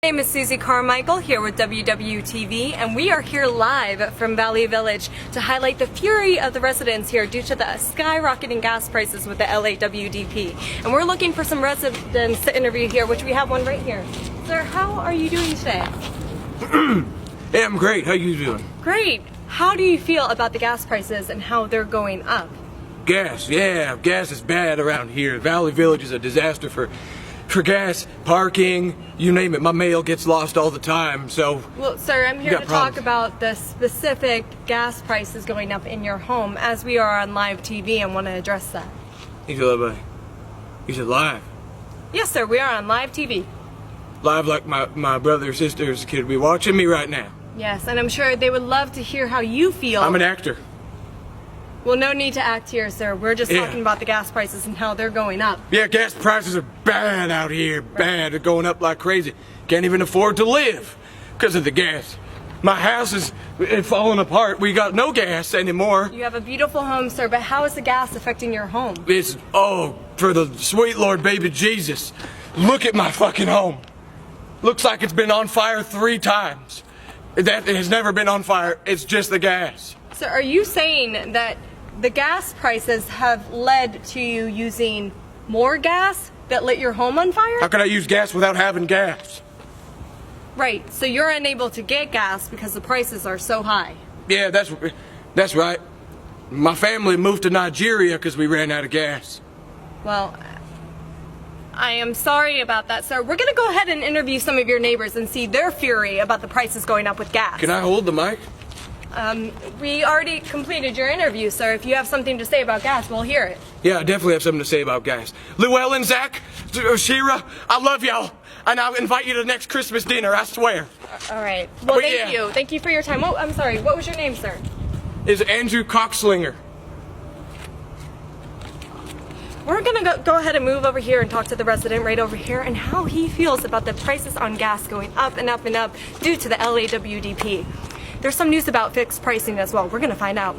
My name is Susie Carmichael here with WWTV, and we are here live from Valley Village to highlight the fury of the residents here due to the skyrocketing gas prices with the LAWDP. And we're looking for some residents to interview here, which we have one right here. Sir, how are you doing today? Hey, I'm great. How you doing? Great. How do you feel about the gas prices and how they're going up? Gas, yeah, gas is bad around here. Valley Village is a disaster for gas, parking, you name it. My mail gets lost all the time, so... Well, sir, I'm here to problems. talk about the specific gas prices going up in your home as we are on live TV and want to address that. You said live. Yes, sir, we are on live TV. Live like my brother or sister's kid be watching me right now. Yes, and I'm sure they would love to hear how you feel. I'm an actor. Well, no need to act here, sir. We're just Yeah. talking about the gas prices and how they're going up. Yeah, gas prices are bad out here. Bad. They're going up like crazy. Can't even afford to live because of the gas. My house is falling apart. We got no gas anymore. You have a beautiful home, sir, but how is the gas affecting your home? It's, for the sweet Lord baby Jesus. Look at my fucking home. Looks like it's been on fire 3 times. That has never been on fire. It's just the gas. So are you saying that the gas prices have led to you using more gas that lit your home on fire? How can I use gas without having gas? Right, so you're unable to get gas because the prices are so high. Yeah, that's right. My family moved to Nigeria because we ran out of gas. Well, I am sorry about that, sir. We're going to go ahead and interview some of your neighbors and see their fury about the prices going up with gas. Can I hold the mic? We already completed your interview, sir. If you have something to say about gas, we'll hear it. Yeah, I definitely have something to say about gas. Llewellyn, Zach, Shira, I love y'all. And I'll invite you to the next Christmas dinner, I swear. All right. Well, But thank yeah. you. Thank you for your time. Oh, I'm sorry. What was your name, sir? Is Andrew Coxslinger. We're going to go ahead and move over here and talk to the resident right over here and how he feels about the prices on gas going up and up and up due to the LAWDP. There's some news about fixed pricing as well. We're going to find out.